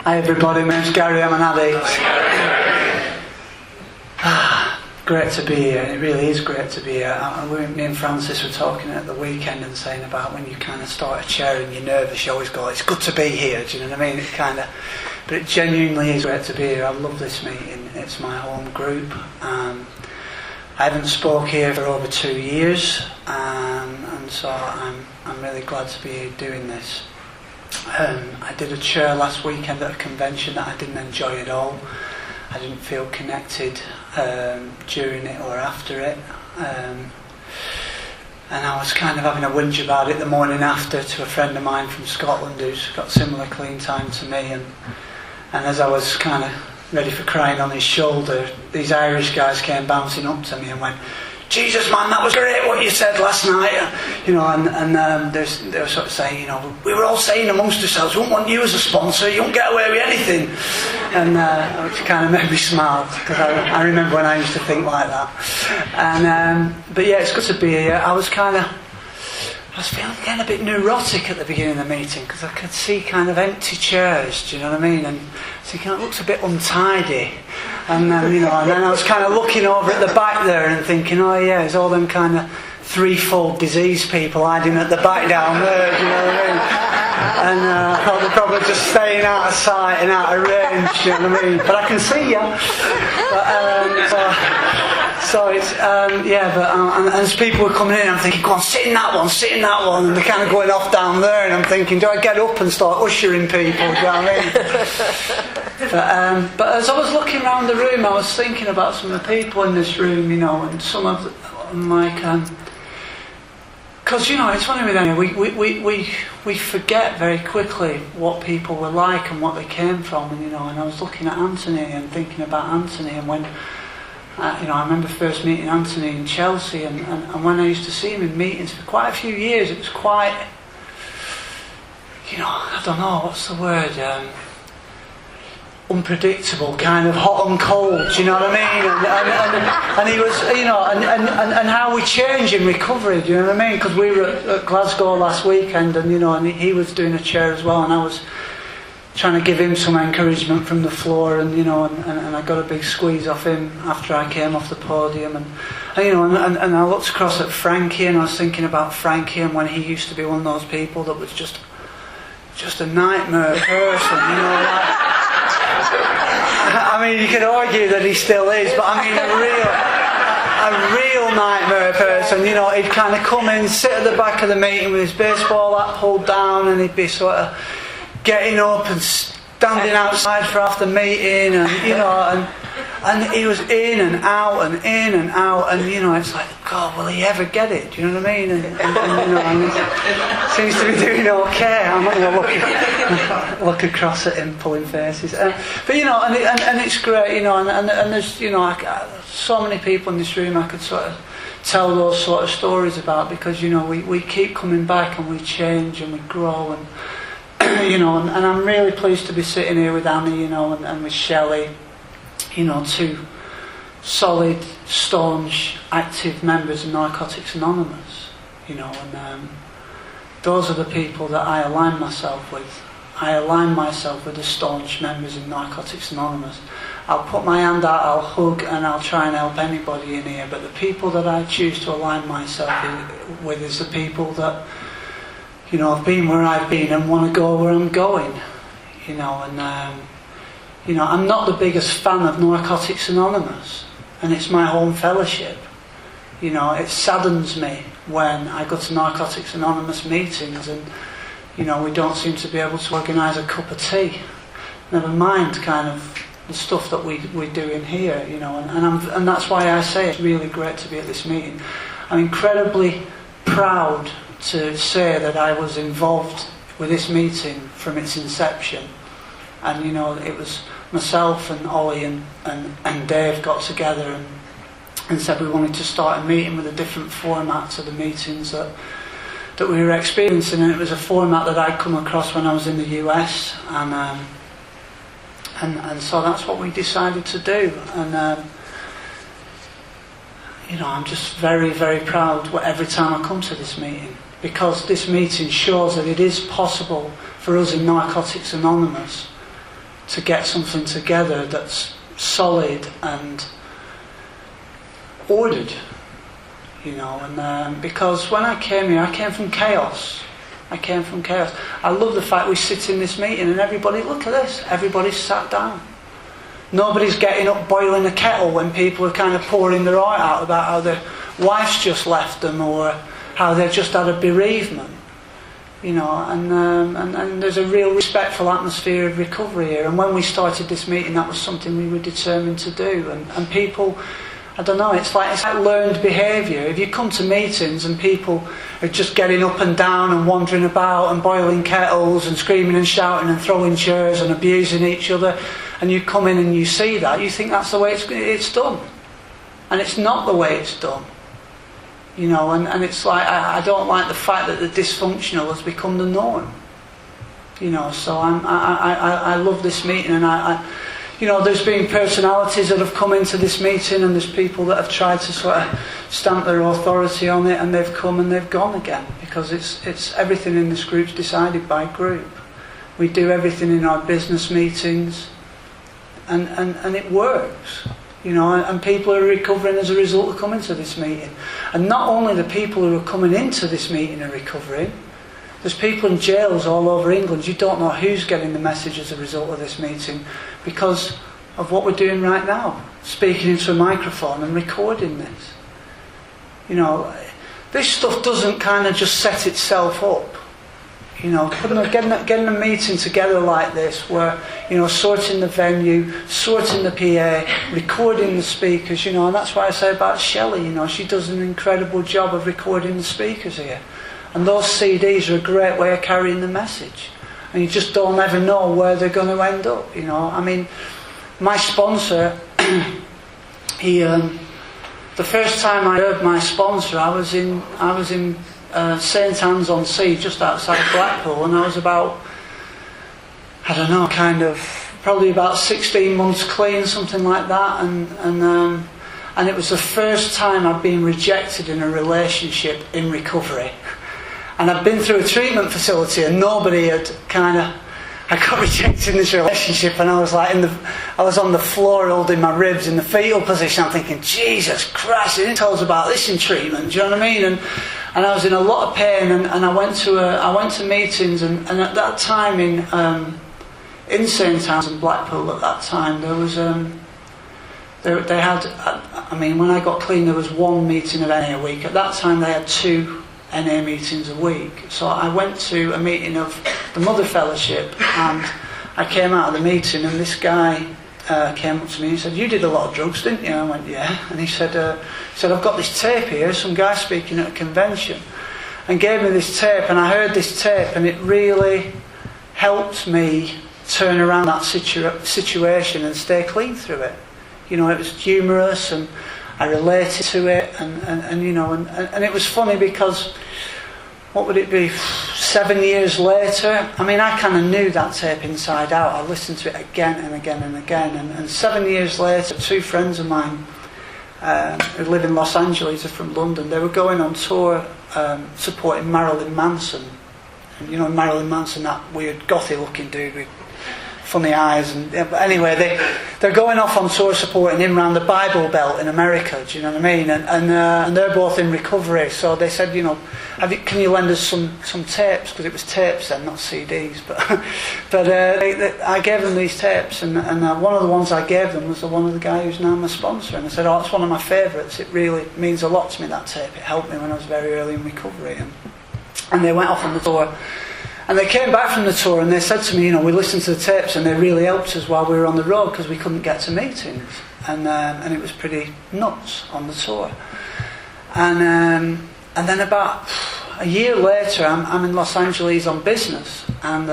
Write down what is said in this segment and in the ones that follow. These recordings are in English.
Hi everybody, my name's Gary, I'm an addict. Great to be here, it really is great to be here. Me and Francis were talking at the weekend and saying about when you kind of start a chair and you're nervous, you always go, it's good to be here, do you know what I mean? But it genuinely is great to be here. I love this meeting, it's my home group. I haven't spoke here for over 2 years, and so I'm really glad to be doing this. I did a chair last weekend at a convention that I didn't enjoy at all. I didn't feel connected during it or after it. And I was kind of having a whinge about it the morning after to a friend of mine from Scotland who's got similar clean time to me. And as I was kind of ready for crying on his shoulder, these Irish guys came bouncing up to me and went, "Jesus man, that was great what you said last night," you know, and they were sort of saying, you know, we were all saying amongst ourselves, we won't want you as a sponsor, you won't get away with anything, and which kind of made me smile, because I remember when I used to think like that. And but yeah, it's good to be here. I was feeling kind of a bit neurotic at the beginning of the meeting, because I could see kind of empty chairs, do you know what I mean, and thinking it looks a bit untidy. And then, you know, and then I was kind of looking over at the back there and thinking, oh yeah, there's all them kind of threefold disease people hiding at the back down there, do you know what I mean? And they're probably just staying out of sight and out of range, do you know what I mean? But I can see you. So it's, and as people were coming in, I'm thinking, go on, sit in that one, and they're kind of going off down there, and I'm thinking, do I get up and start ushering people, do you know what I mean? But as I was looking around the room, I was thinking about some of the people in this room, you know, and some of them, like, because, you know, it's funny with them, we forget very quickly what people were like and what they came from, and, you know, and I was looking at Anthony and thinking about Anthony, and when, you know, I remember first meeting Anthony in Chelsea, and when I used to see him in meetings for quite a few years, it was quite, you know, I don't know, what's the word, unpredictable, kind of hot and cold, do you know what I mean? And he was, you know, and how we change in recovery, do you know what I mean? Because we were at Glasgow last weekend, and, you know, and he was doing a chair as well, and I was trying to give him some encouragement from the floor, and, you know, and I got a big squeeze off him after I came off the podium, and you know, and I looked across at Frankie, and I was thinking about Frankie and when he used to be one of those people that was just a nightmare person, you know, like, I mean, you could argue that he still is, but I mean a real nightmare person, you know. He'd kind of come in, sit at the back of the meeting with his baseball hat pulled down, and he'd be sort of getting up and standing outside for after meeting, and, you know, and he was in and out, and, you know, it's like, God, will he ever get it? Do you know what I mean? And you know, and he seems to be doing okay. I'm not going to look across at him pulling faces, but, you know, and it's great, you know, and there's, you know, so many people in this room I could sort of tell those sort of stories about, because, you know, we keep coming back and we change and we grow, and you know, and I'm really pleased to be sitting here with Annie, you know, and with Shelley, you know, two solid, staunch, active members of Narcotics Anonymous, you know, and those are the people that I align myself with. I align myself with the staunch members of Narcotics Anonymous. I'll put my hand out, I'll hug, and I'll try and help anybody in here, but the people that I choose to align myself with is the people that, you know, I've been where I've been and want to go where I'm going, you know, and you know, I'm not the biggest fan of Narcotics Anonymous, and it's my home fellowship. You know, it saddens me when I go to Narcotics Anonymous meetings and, you know, we don't seem to be able to organise a cup of tea. Never mind kind of the stuff that we do in here, you know, and that's why I say it's really great to be at this meeting. I'm incredibly proud to say that I was involved with this meeting from its inception, and, you know, it was myself and Ollie and Dave got together and said we wanted to start a meeting with a different format to the meetings that we were experiencing, and it was a format that I'd come across when I was in the US, and so that's what we decided to do, and you know, I'm just very, very proud every time I come to this meeting, because this meeting shows that it is possible for us in Narcotics Anonymous to get something together that's solid and ordered, and because when I came here, I came from chaos. I love the fact we sit in this meeting and everybody, look at this, everybody's sat down. Nobody's getting up boiling a kettle when people are kind of pouring their heart out about how their wife's just left them or how they've just had a bereavement. And there's a real respectful atmosphere of recovery here. And when we started this meeting, that was something we were determined to do. And people, I don't know, it's like learned behaviour. If you come to meetings and people are just getting up and down and wandering about and boiling kettles and screaming and shouting and throwing chairs and abusing each other, and you come in and you see that, you think that's the way it's done. And it's not the way it's done. And it's like, I don't like the fact that the dysfunctional has become the norm. So I love this meeting, and there's been personalities that have come into this meeting, and there's people that have tried to sort of stamp their authority on it, and they've come and they've gone again, because it's everything in this group's decided by group. We do everything in our business meetings, and it works. And people are recovering as a result of coming to this meeting. And not only the people who are coming into this meeting are recovering, there's people in jails all over England. You don't know who's getting the message as a result of this meeting because of what we're doing right now, speaking into a microphone and recording this. This stuff doesn't kind of just set itself up. Getting a meeting together like this where, sorting the venue, sorting the PA, recording the speakers, and that's why I say about Shelley, she does an incredible job of recording the speakers here. And those CDs are a great way of carrying the message. And you just don't ever know where they're going to end up, my sponsor, the first time I heard my sponsor, I was in St Anne's on Sea, just outside Blackpool, and I was about, probably about 16 months clean, something like that, and it was the first time I'd been rejected in a relationship in recovery. And I'd been through a treatment facility, and nobody had I got rejected in this relationship, and I was I was on the floor holding my ribs in the fetal position. I'm thinking, Jesus Christ, they didn't tell us about this in treatment. Do you know what I mean? And I was in a lot of pain, and I went to meetings, and at that time in St Anne's and Blackpool at that time there was they had, when I got clean there was one meeting of NA a week. At that time they had 2 NA meetings a week. So I went to a meeting of the Mother Fellowship, and I came out of the meeting, and this guy came up to me and said, "You did a lot of drugs, didn't you?" I went, "Yeah." And he said, "I've got this tape here, some guy speaking at a convention," and gave me this tape, and I heard this tape, and it really helped me turn around that situation and stay clean through it. It was humorous, and I related to it, and it was funny because, what would it be, 7 years later, I kind of knew that tape inside out. I listened to it again and again and again, and 7 years later, 2 friends of mine who live in Los Angeles are from London. They were going on tour supporting Marilyn Manson. And Marilyn Manson, that weird gothy looking dude with funny eyes, but anyway, they're going off on tour supporting him around the Bible Belt in America. Do you know what I mean? And they're both in recovery, so they said, can you lend us some tapes, because it was tapes then, not CDs. But I gave them these tapes, and one of the ones I gave them was the one of the guy who's now my sponsor, and I said, "Oh, it's one of my favourites. It really means a lot to me, that tape. It helped me when I was very early in recovery." And they went off on the tour. And they came back from the tour and they said to me, we listened to the tapes and they really helped us while we were on the road because we couldn't get to meetings. And it was pretty nuts on the tour. And then about a year later, I'm in Los Angeles on business. And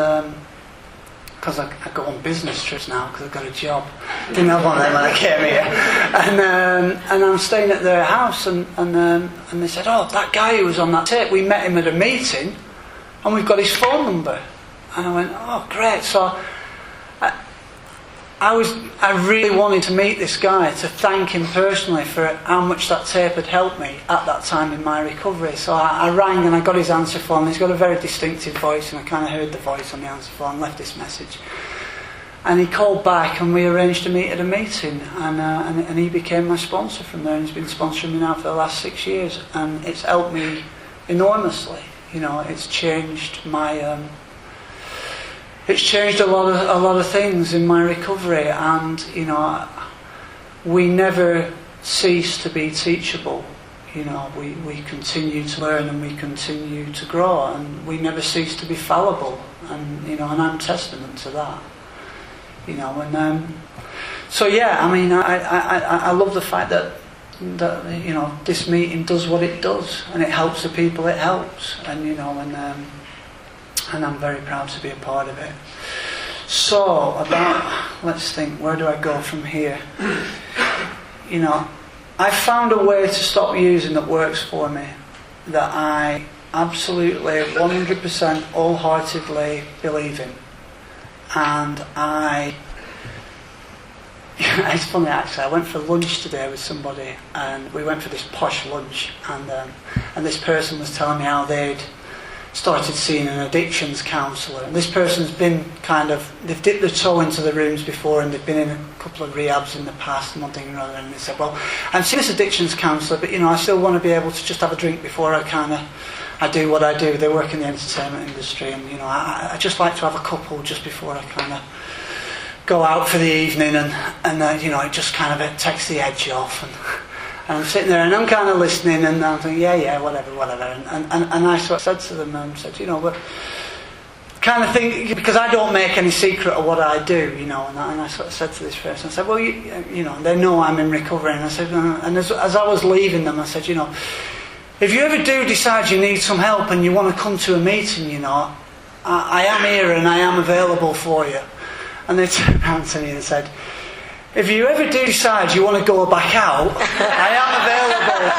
because I go on business trips now because I've got a job. Didn't have one of them when I came here. And I'm staying at their house and they said, "Oh, that guy who was on that tape, we met him at a meeting. And we've got his phone number." And I went, "Oh, great." So I really wanted to meet this guy, to thank him personally for how much that tape had helped me at that time in my recovery. So I rang and I got his answer phone. He's got a very distinctive voice, and I kind of heard the voice on the answer phone, left this message. And he called back and we arranged to meet at a meeting, and he became my sponsor from there, and he's been sponsoring me now for the last 6 years, and it's helped me enormously. You know, it's changed my it's changed a lot of things in my recovery, and you know, we never cease to be teachable. You know, we continue to learn and we continue to grow, and we never cease to be fallible, and you know, and I'm testament to that. You know, and so yeah, I mean, I love the fact that you know, this meeting does what it does, and it helps the people it helps, and you know, and I'm very proud to be a part of it. So let's think, where do I go from here? You know, I found a way to stop using that works for me, that I absolutely 100% wholeheartedly believe in. And it's funny actually, I went for lunch today with somebody, and we went for this posh lunch, and this person was telling me how they'd started seeing an addictions counsellor, and this person's been they've dipped their toe into the rooms before, and they've been in a couple of rehabs in the past and one thing or another, and they said, well, I'm seeing this addictions counsellor, but you know, I still want to be able to just have a drink before I do what I do. They work in the entertainment industry, and you know, I just like to have a couple just before I go out for the evening, and you know, it just it takes the edge off, and I'm sitting there and I'm listening, and I'm thinking, yeah, whatever, and I sort of said to them, said, you know, but think, because I don't make any secret of what I do, you know, and I sort of said to this person, I said, well, you know, they know I'm in recovery, and I said, and as I was leaving them, I said, you know, if you ever do decide you need some help and you want to come to a meeting, you know, I am here and I am available for you. And they turned around to me and said, if you ever do decide you want to go back out, I am available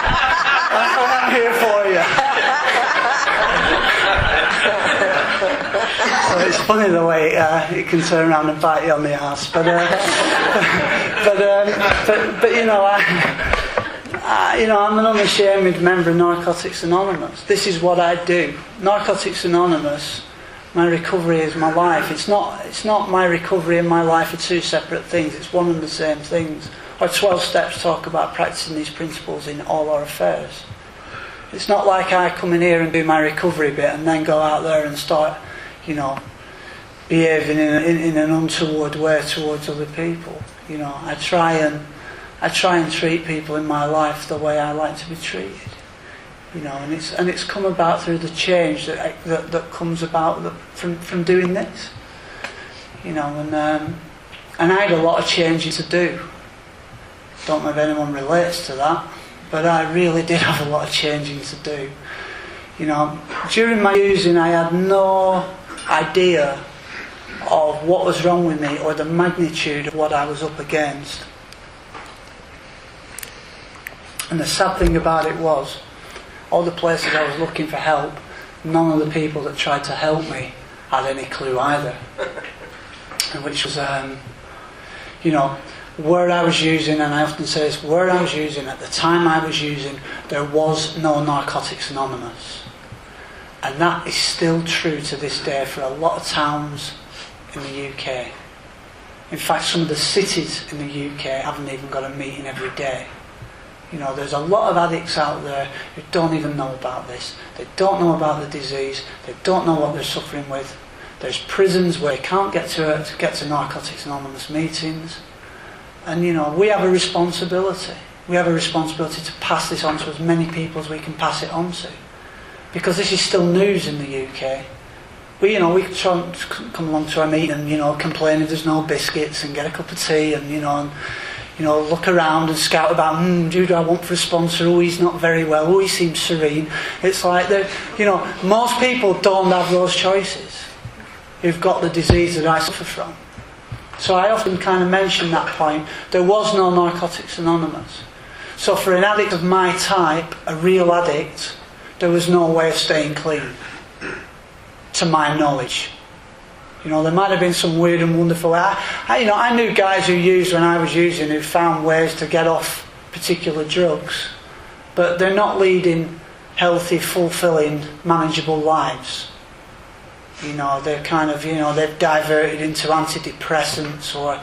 and I'm here for you. So it's funny the way it can turn around and bite you on the arse. But you know, you know, I'm an unashamed member of Narcotics Anonymous. This is what I do. Narcotics Anonymous, my recovery is my life. It's not my recovery and my life are two separate things. It's one and the same things. Our 12 steps talk about practicing these principles in all our affairs. It's not like I come in here and do my recovery bit and then go out there and start, you know, behaving in an untoward way towards other people. You know, I try and treat people in my life the way I like to be treated. You know, and it's come about through the change that comes about from doing this. You know, and I had a lot of changing to do. Don't know if anyone relates to that, but I really did have a lot of changing to do. You know, during my using, I had no idea of what was wrong with me or the magnitude of what I was up against. And the sad thing about it was, all the places I was looking for help, none of the people that tried to help me had any clue either. And which was, you know, where I was using, and I often say this, where I was using, at the time I was using, there was no Narcotics Anonymous. And that is still true to this day for a lot of towns in the UK. In fact, some of the cities in the UK haven't even got a meeting every day. You know, there's a lot of addicts out there who don't even know about this. They don't know about the disease. They don't know what they're suffering with. There's prisons where they can't get to Narcotics Anonymous meetings. And, you know, we have a responsibility. We have a responsibility to pass this on to as many people as we can pass it on to. Because this is still news in the UK. We try and come along to our meeting and, you know, complain if there's no biscuits and get a cup of tea and, you know, look around and scout about, who do I want for a sponsor? Oh, he's not very well. Oh, he seems serene. It's like, you know, most people don't have those choices who've got the disease that I suffer from. So I often mention that point. There was no Narcotics Anonymous. So for an addict of my type, a real addict, there was no way of staying clean, to my knowledge. You know, there might have been some weird and wonderful. I knew guys who used when I was using who found ways to get off particular drugs, but they're not leading healthy, fulfilling, manageable lives. You know, they're kind of, they've diverted into antidepressants or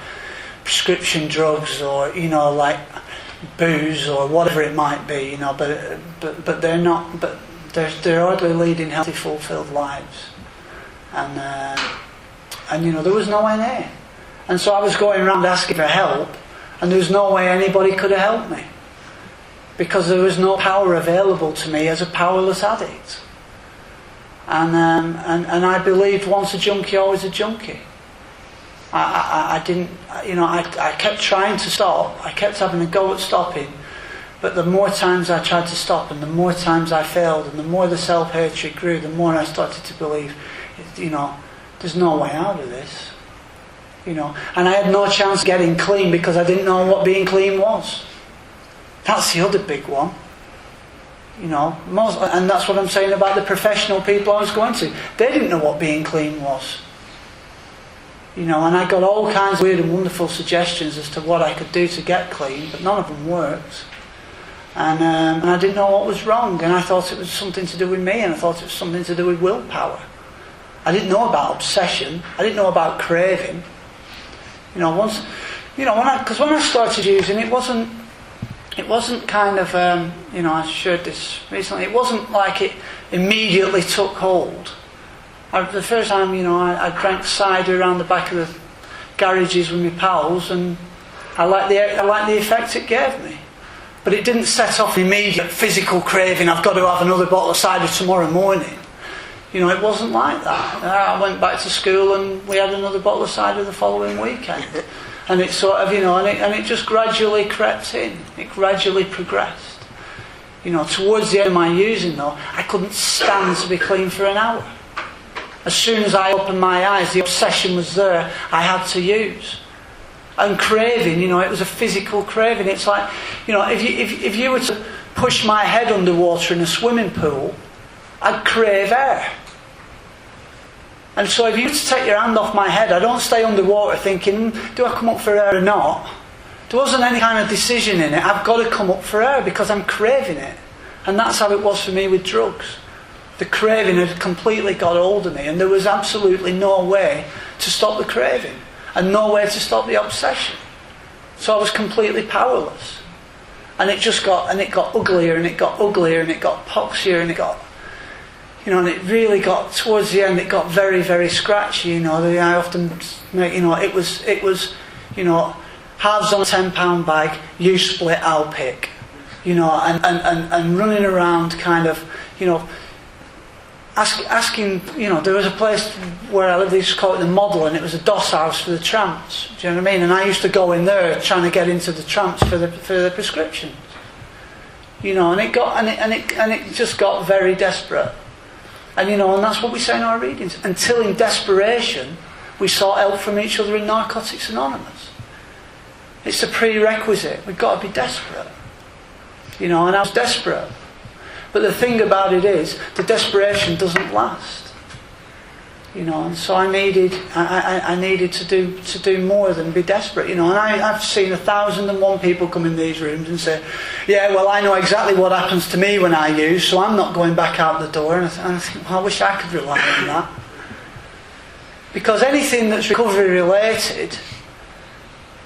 prescription drugs or, like booze or whatever it might be, but they're not, but they're hardly leading healthy, fulfilled lives. And there was no NA. And so I was going around asking for help, and there was no way anybody could have helped me. Because there was no power available to me as a powerless addict. And I believed once a junkie, always a junkie. I didn't, I kept trying to stop. I kept having a go at stopping. But the more times I tried to stop and the more times I failed and the more the self-hatred grew, the more I started to believe, there's no way out of this. And I had no chance of getting clean because I didn't know what being clean was. That's the other big one. And that's what I'm saying about the professional people I was going to. They didn't know what being clean was. And I got all kinds of weird and wonderful suggestions as to what I could do to get clean, but none of them worked. And I didn't know what was wrong, and I thought it was something to do with me, and I thought it was something to do with willpower. I didn't know about obsession. I didn't know about craving. Because when I started using it, it wasn't kind of, I shared this recently, it wasn't like it immediately took hold. The first time, I drank cider around the back of the garages with my pals, and I liked the effect it gave me. But it didn't set off an immediate physical craving, I've got to have another bottle of cider tomorrow morning. It wasn't like that. I went back to school and we had another bottle of cider the following weekend. And it sort of, and it just gradually crept in. It gradually progressed. Towards the end of my using though, I couldn't stand to be clean for an hour. As soon as I opened my eyes, the obsession was there. I had to use. And craving, it was a physical craving. It's like, if you were to push my head underwater in a swimming pool, I'd crave air. And so if you were to take your hand off my head, I don't stay underwater thinking, do I come up for air or not? There wasn't any kind of decision in it. I've got to come up for air because I'm craving it. And that's how it was for me with drugs. The craving had completely got hold of me, and there was absolutely no way to stop the craving and no way to stop the obsession. So I was completely powerless. And it got uglier and it got uglier and it got poxier and it got, and it really got, towards the end, it got very, very scratchy. I often make, it was, halves on a £10 bag, you split, I'll pick. And running around kind of, asking, there was a place where I lived, they used to call it the Model, and it was a DOS house for the tramps. Do you know what I mean? And I used to go in there trying to get into the tramps for the prescriptions. And it just got very desperate. And and that's what we say in our readings. Until in desperation we sought help from each other in Narcotics Anonymous. It's a prerequisite. We've got to be desperate. And I was desperate. But the thing about it is, the desperation doesn't last. And so I needed to do more than be desperate. And I've seen 1,001 people come in these rooms and say, yeah, well, I know exactly what happens to me when I use, so I'm not going back out the door. And I think, well, I wish I could rely on that. Because anything that's recovery related,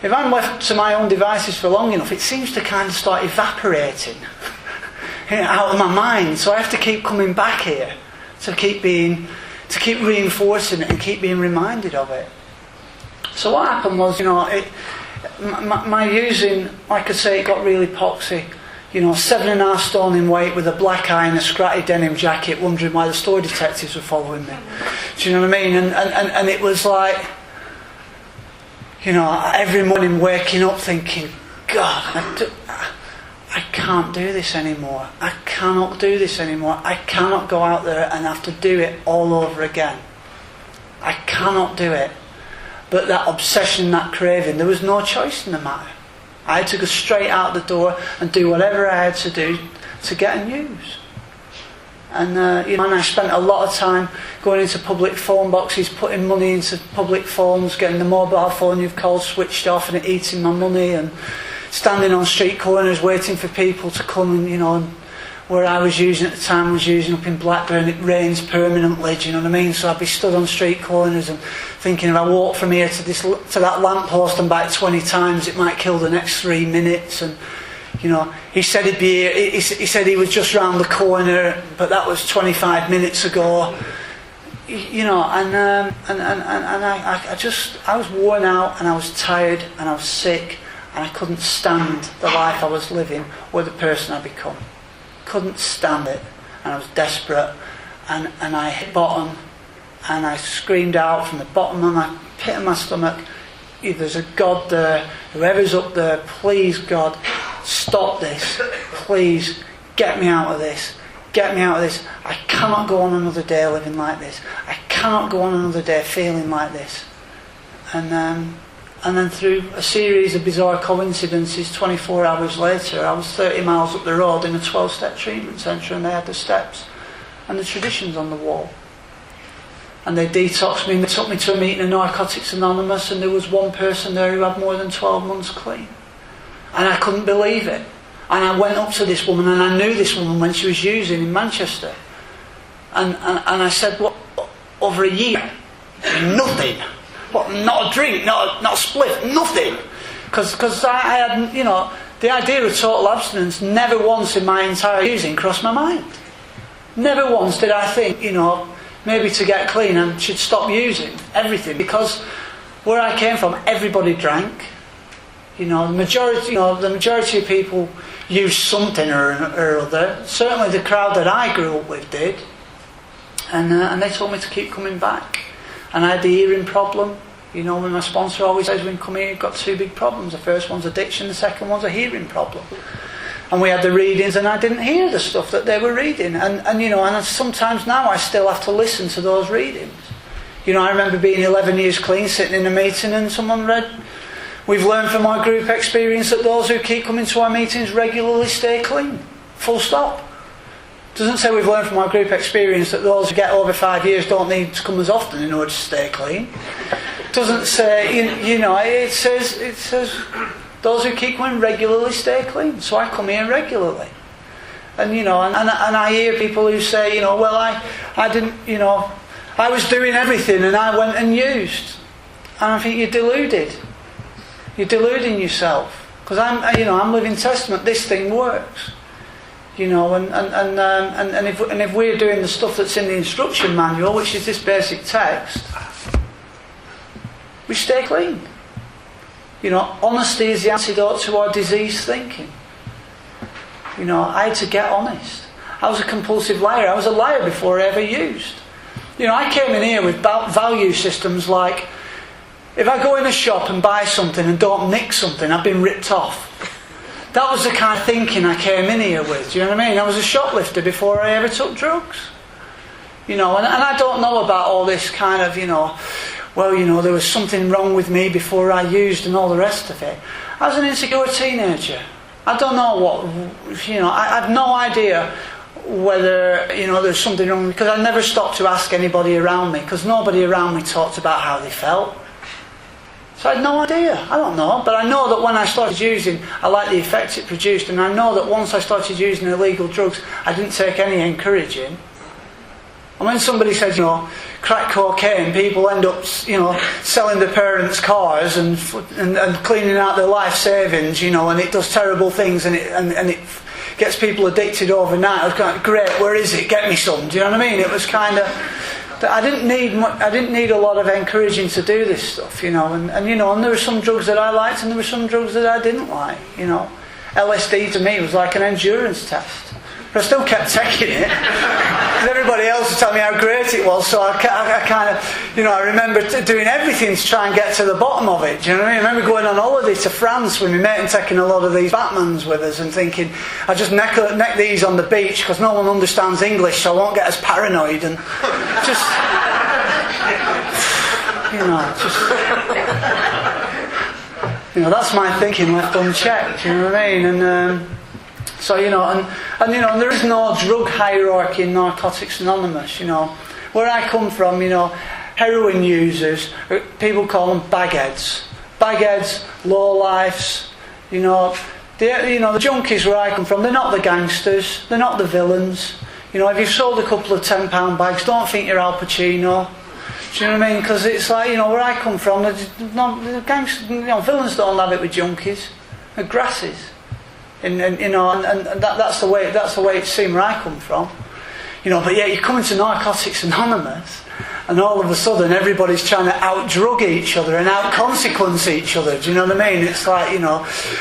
if I'm left to my own devices for long enough, it seems to kind of start evaporating out of my mind. So I have to keep coming back here to keep reinforcing it and keep being reminded of it. So what happened was, my using, like I say, it got really poxy. 7.5 stone in weight with a black eye and a scratty denim jacket, wondering why the store detectives were following me. Do you know what I mean? And it was like, every morning waking up thinking, God, I can't do this anymore. I cannot do this anymore. I cannot go out there and have to do it all over again. I cannot do it. But that obsession, that craving, there was no choice in the matter. I had to go straight out the door and do whatever I had to do to get and use. And I spent a lot of time going into public phone boxes, putting money into public phones, getting the mobile phone you've called switched off and it eating my money, and standing on street corners waiting for people to come and where I was using at the time, was using up in Blackburn. It rains permanently, do you know what I mean? So I'd be stood on street corners and thinking, if I walk from here to that lamppost and back 20 times, it might kill the next 3 minutes. And you know, he said he'd be here. He said he was just round the corner, but that was 25 minutes ago. You know, and I was worn out, and I was tired, and I was sick, and I couldn't stand the life I was living or the person I'd become. Couldn't stand it, and I was desperate, and I hit bottom, and I screamed out from the bottom of my pit of my stomach, if there's a God there, whoever's up there, please God, stop this, please get me out of this. Get me out of this. I cannot go on another day living like this. I cannot go on another day feeling like this. And then through a series of bizarre coincidences, 24 hours later, I was 30 miles up the road in a 12-step treatment centre, and they had the steps and the traditions on the wall. And they detoxed me, and they took me to a meeting of Narcotics Anonymous, and there was one person there who had more than 12 months clean. And I couldn't believe it. And I went up to this woman, and I knew this woman when she was using in Manchester. And I said, what, over a year? Nothing. What, not a drink, not a spliff, nothing. Because I had, you know, the idea of total abstinence never once in my entire using crossed my mind. Never once did I think, you know, maybe to get clean I should stop using everything. Because where I came from, everybody drank. You know, the majority of people used something or other. Certainly the crowd that I grew up with did. And they told me to keep coming back. And I had the hearing problem. You know, when my sponsor always says, when you come here, you've got two big problems. The first one's addiction, the second one's a hearing problem. And we had the readings, and I didn't hear the stuff that they were reading. And you know, and sometimes now I still have to listen to those readings. You know, I remember being 11 years clean, sitting in a meeting, and someone read, "We've learned from our group experience that those who keep coming to our meetings regularly stay clean." Full stop. Doesn't say we've learned from our group experience that those who get over 5 years don't need to come as often in order to stay clean. Doesn't say, you know, it says those who keep coming regularly stay clean. So I come here regularly. And you know, and I hear people who say, you know, well, I didn't, you know, I was doing everything and I went and used. And I think you're deluded. You're deluding yourself, because I'm living testament. This thing works, you know. And if we're doing the stuff that's in the instruction manual, which is this basic text, we stay clean. You know, honesty is the antidote to our diseased thinking. You know, I had to get honest. I was a compulsive liar. I was a liar before I ever used. You know, I came in here with value systems like, if I go in a shop and buy something and don't nick something, I've been ripped off. That was the kind of thinking I came in here with. Do you know what I mean? I was a shoplifter before I ever took drugs. You know, and I don't know about all this kind of, you know, well, you know, there was something wrong with me before I used and all the rest of it. I was an insecure teenager. I don't know what, you know, I had no idea whether, you know, there's something wrong, because I never stopped to ask anybody around me, because nobody around me talked about how they felt. So I had no idea. I don't know. But I know that when I started using, I liked the effects it produced. And I know that once I started using illegal drugs, I didn't take any encouraging. And when somebody says, you know, crack cocaine, people end up, you know, selling their parents' cars and cleaning out their life savings, you know, and it does terrible things, and it gets people addicted overnight. I was kind of, great, where is it? Get me some. Do you know what I mean? It was kind of... I didn't need a lot of encouraging to do this stuff, you know, and you know, and there were some drugs that I liked and there were some drugs that I didn't like, you know. LSD to me was like an endurance test, but I still kept taking it. And everybody else was telling me how great it was, so I kind of, you know, I remember doing everything to try and get to the bottom of it. Do you know what I mean? I remember going on holiday to France with my mate and taking a lot of these Batmans with us and thinking, I just neck these on the beach because no one understands English, so I won't get as paranoid, and just, you know, that's my thinking left unchecked. You know what I mean? And so, you know, and you know, there is no drug hierarchy in Narcotics Anonymous. You know, where I come from, you know, heroin users, people call them bagheads, lowlifes, you know, The junkies where I come from, they're not the gangsters, they're not the villains. If you've sold a couple of £10 bags, don't think you're Al Pacino. Do you know what I mean? Because it's like, where I come from, the gangsters, villains don't have it with junkies. They're grasses. And that's the way it seems where I come from. But yet you come into Narcotics Anonymous, and all of a sudden everybody's trying to out-drug each other and out-consequence each other. Do you know what I mean? It's like,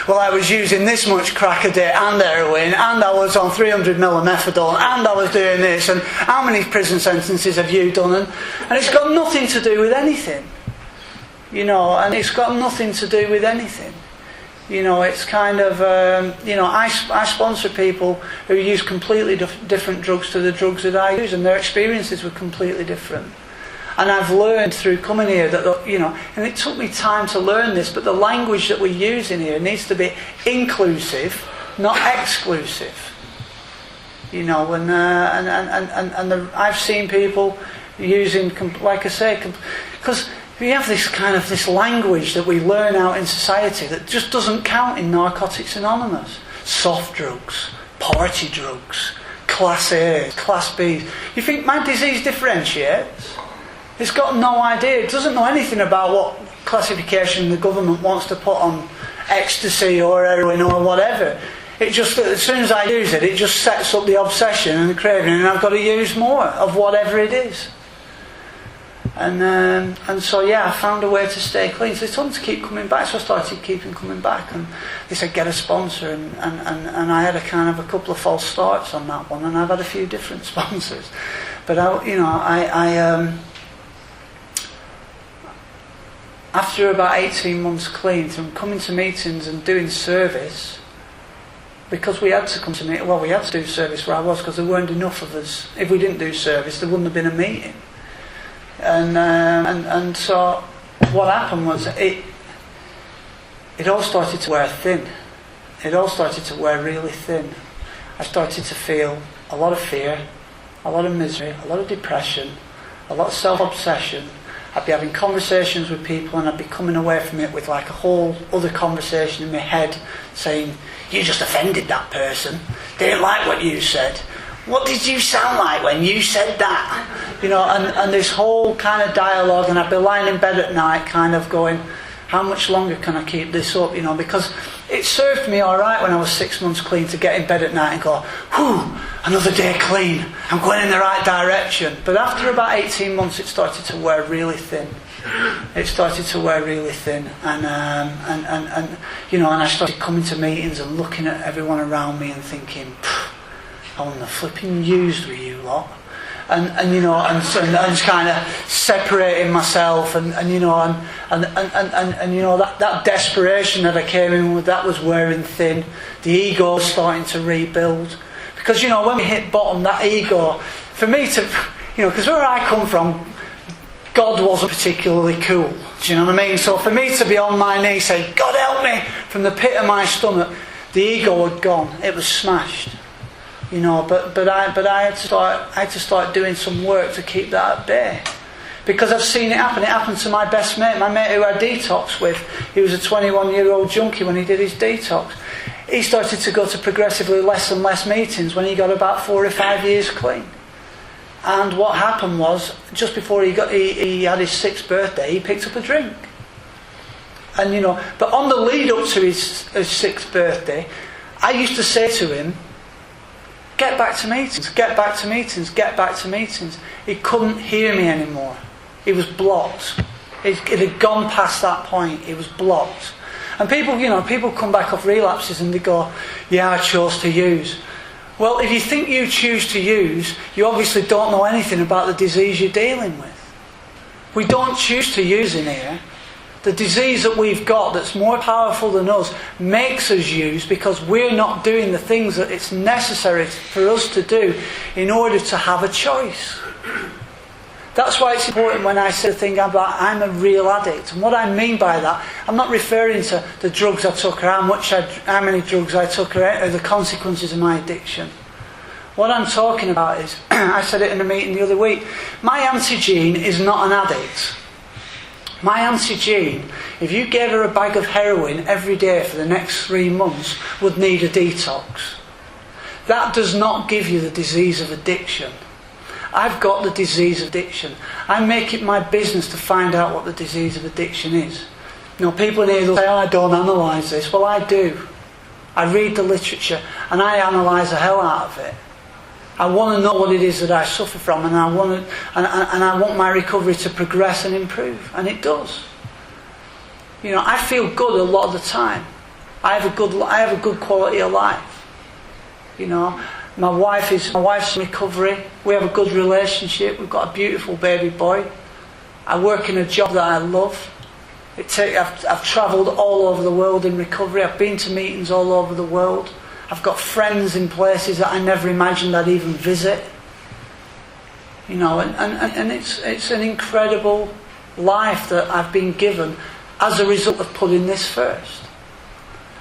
well, I was using this much crack a day and heroin, and I was on 300 ml of methadone, and I was doing this, and how many prison sentences have you done? And it's got nothing to do with anything. And it's got nothing to do with anything. It's kind of, I sponsor people who use completely different drugs to the drugs that I use, and their experiences were completely different. And I've learned through coming here that, and it took me time to learn this, but the language that we use in here needs to be inclusive, not exclusive. I've seen people using, like I say, because we have this language that we learn out in society that just doesn't count in Narcotics Anonymous. Soft drugs, party drugs, Class A's, Class B's. You think my disease differentiates? It's got no idea. It doesn't know anything about what classification the government wants to put on ecstasy or heroin or whatever. It just, as soon as I use it, it just sets up the obsession and the craving, and I've got to use more of whatever it is. And so I found a way to stay clean. So they told me to keep coming back, so I started keeping coming back. And they said get a sponsor, and I had a couple of false starts on that one, and I've had a few different sponsors. But after about 18 months clean, from coming to meetings and doing service, because we had to come to we had to do service where I was because there weren't enough of us. If we didn't do service, there wouldn't have been a meeting. And so what happened was it all started to wear thin. It all started to wear really thin. I started to feel a lot of fear, a lot of misery, a lot of depression, a lot of self-obsession. I'd be having conversations with people and I'd be coming away from it with like a whole other conversation in my head saying, you just offended that person. They didn't like what you said. What did you sound like when you said that? And this whole kind of dialogue, and I'd be lying in bed at night kind of going, how much longer can I keep this up? Because it served me all right when I was 6 months clean to get in bed at night and go, whew, another day clean. I'm going in the right direction. But after about 18 months, it started to wear really thin. It started to wear really thin, and I started coming to meetings and looking at everyone around me and thinking, I want the flipping used with you lot. And kind of separating myself, and that desperation that I came in with, that was wearing thin. The ego was starting to rebuild, because when we hit bottom, that ego, for me to, because where I come from, God wasn't particularly cool. Do you know what I mean? So for me to be on my knees saying, God help me, from the pit of my stomach, the ego had gone. It was smashed. But I had to start doing some work to keep that at bay, because I've seen it happen. It happened to my best mate, my mate who I detoxed with. He was a 21-year-old junkie when he did his detox. He started to go to progressively less and less meetings when he got about 4 or 5 years clean. And what happened was, just before he had his 6th birthday, he picked up a drink. And but on the lead up to his 6th birthday, I used to say to him, get back to meetings, get back to meetings, get back to meetings. He couldn't hear me anymore. He was blocked. It had gone past that point. It was blocked. And people come back off relapses and they go, yeah, I chose to use. Well, if you think you choose to use, you obviously don't know anything about the disease you're dealing with. We don't choose to use in here. The disease that we've got that's more powerful than us makes us use, because we're not doing the things that it's necessary for us to do in order to have a choice. That's why it's important when I say the thing about I'm a real addict. And what I mean by that, I'm not referring to the drugs I took or how many drugs I took or the consequences of my addiction. What I'm talking about is, I said it in a meeting the other week, my anti-gene is not an addict. My Auntie Jean, if you gave her a bag of heroin every day for the next 3 months, would need a detox. That does not give you the disease of addiction. I've got the disease of addiction. I make it my business to find out what the disease of addiction is. People in here will say, I don't analyse this. Well, I do. I read the literature and I analyse the hell out of it. I want to know what it is that I suffer from, and I want my recovery to progress and improve, and it does. I feel good a lot of the time. I have a good quality of life. My wife's in recovery. We have a good relationship. We've got a beautiful baby boy. I work in a job that I love. I've travelled all over the world in recovery. I've been to meetings all over the world. I've got friends in places that I never imagined I'd even visit. And it's an incredible life that I've been given as a result of putting this first.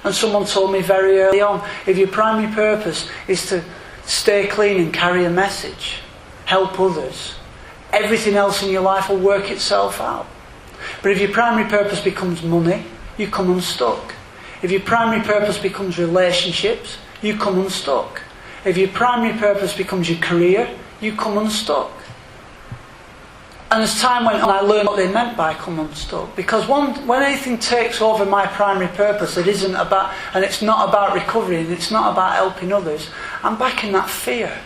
And someone told me very early on, if your primary purpose is to stay clean and carry a message, help others, everything else in your life will work itself out. But if your primary purpose becomes money, you come unstuck. If your primary purpose becomes relationships, you come unstuck. If your primary purpose becomes your career, you come unstuck. And as time went on, I learned what they meant by come unstuck. Because when anything takes over my primary purpose, it isn't about, and it's not about recovery, and it's not about helping others, I'm back in that fear.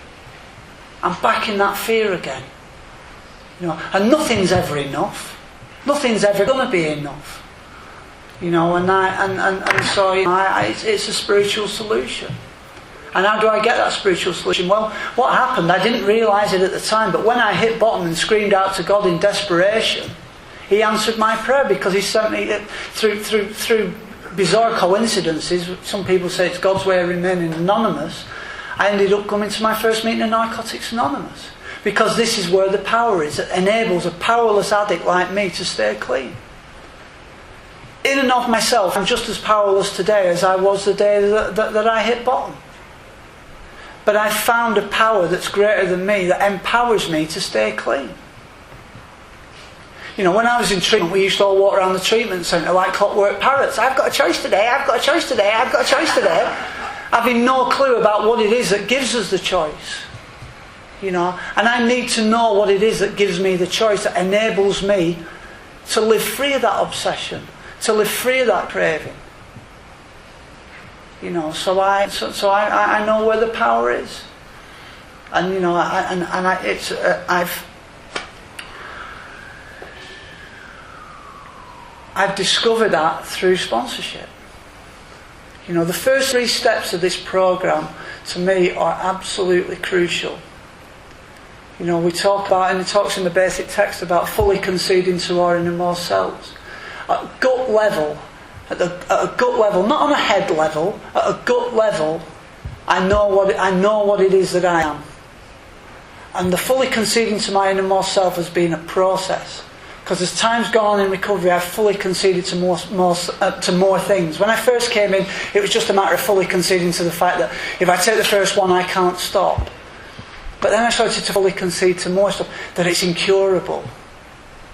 I'm back in that fear again. And nothing's ever enough. Nothing's ever going to be enough. So it's a spiritual solution. And how do I get that spiritual solution? Well, what happened, I didn't realise it at the time, but when I hit bottom and screamed out to God in desperation, He answered my prayer, because He sent me through bizarre coincidences. Some people say it's God's way of remaining anonymous. I ended up coming to my first meeting of Narcotics Anonymous, because this is where the power is. It enables a powerless addict like me to stay clean. In and of myself, I'm just as powerless today as I was the day that I hit bottom. But I found a power that's greater than me, that empowers me to stay clean. When I was in treatment, we used to all walk around the treatment centre like clockwork parrots. I've got a choice today, I've got a choice today, I've got a choice today. Having no clue about what it is that gives us the choice. And I need to know what it is that gives me the choice, that enables me to live free of that obsession, to live free of that craving. So I know where the power is, and I've discovered that through sponsorship. The first 3 steps of this program to me are absolutely crucial. We talk about, and it talks in the basic text about fully conceding to our innermost selves. At gut level, not on a head level, at a gut level, I know what it is that I am. And the fully conceding to my innermost self has been a process. Because as time's gone on in recovery, I've fully conceded to more things. When I first came in, it was just a matter of fully conceding to the fact that if I take the first one, I can't stop. But then I started to fully concede to more stuff, that it's incurable.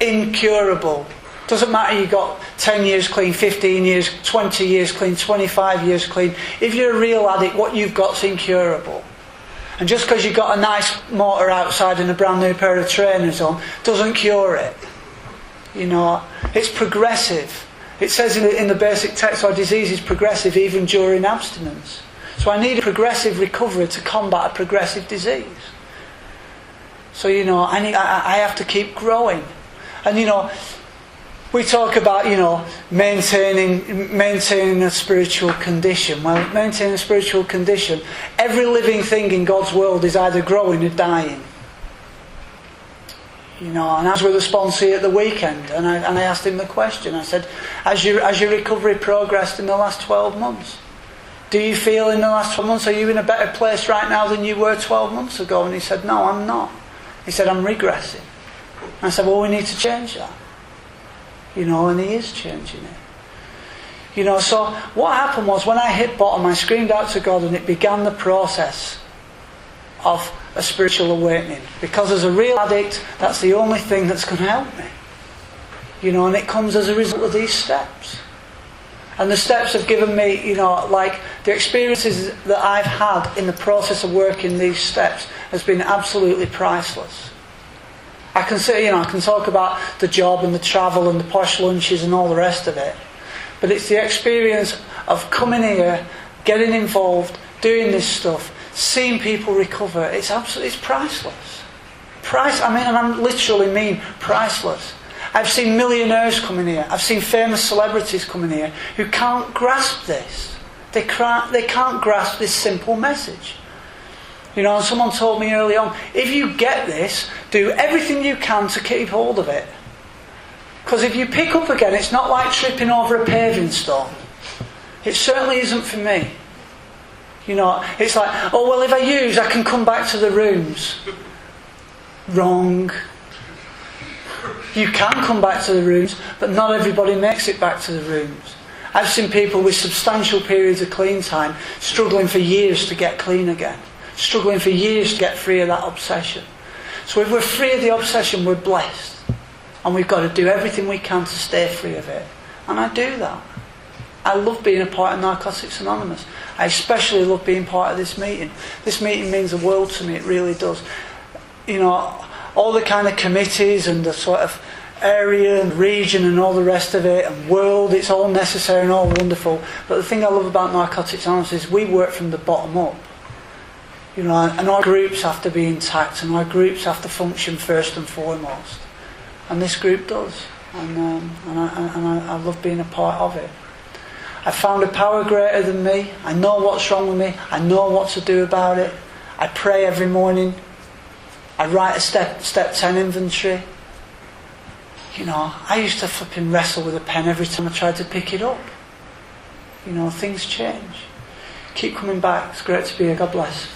Incurable. Doesn't matter you got 10 years clean, 15 years, 20 years clean, 25 years clean. If you're a real addict, what you've got's incurable. And just because you've got a nice motor outside and a brand new pair of trainers on, doesn't cure it. It's progressive. It says in the basic text, our disease is progressive even during abstinence. So I need a progressive recovery to combat a progressive disease. So, I have to keep growing. And, we talk about, maintaining a spiritual condition. Well, maintaining a spiritual condition, every living thing in God's world is either growing or dying. And I was with a sponsee at the weekend, and I asked him the question. I said, "Has your recovery progressed in the last 12 months? Do you feel in the last 12 months, are you in a better place right now than you were 12 months ago?" And he said, "No, I'm not." He said, "I'm regressing." And I said, "Well, we need to change that." And he is changing it. So what happened was, when I hit bottom, I screamed out to God, and it began the process of a spiritual awakening. Because as a real addict, that's the only thing that's going to help me. And it comes as a result of these steps. And the steps have given me, like the experiences that I've had in the process of working these steps has been absolutely priceless. I can say, I can talk about the job and the travel and the posh lunches and all the rest of it. But it's the experience of coming here, getting involved, doing this stuff, seeing people recover. It's priceless. And I literally mean priceless. I've seen millionaires coming here. I've seen famous celebrities coming here who can't grasp this. They can't grasp this simple message. And someone told me early on, if you get this, do everything you can to keep hold of it. Because if you pick up again, it's not like tripping over a paving stone. It certainly isn't for me. It's like, oh well, if I can come back to the rooms. Wrong. You can come back to the rooms, but not everybody makes it back to the rooms. I've seen people with substantial periods of clean time struggling for years to get clean again. Struggling for years to get free of that obsession. So if we're free of the obsession, we're blessed. And we've got to do everything we can to stay free of it. And I do that. I love being a part of Narcotics Anonymous. I especially love being part of this meeting. This meeting means the world to me, it really does. All the kind of committees and the sort of area and region and all the rest of it and world, it's all necessary and all wonderful. But the thing I love about Narcotics Anonymous is we work from the bottom up. And our groups have to be intact and our groups have to function first and foremost. And this group does. And I love being a part of it. I found a power greater than me. I know what's wrong with me. I know what to do about it. I pray every morning. I write a step 10 inventory. I used to flipping wrestle with a pen every time I tried to pick it up. Things change. Keep coming back. It's great to be here. God bless.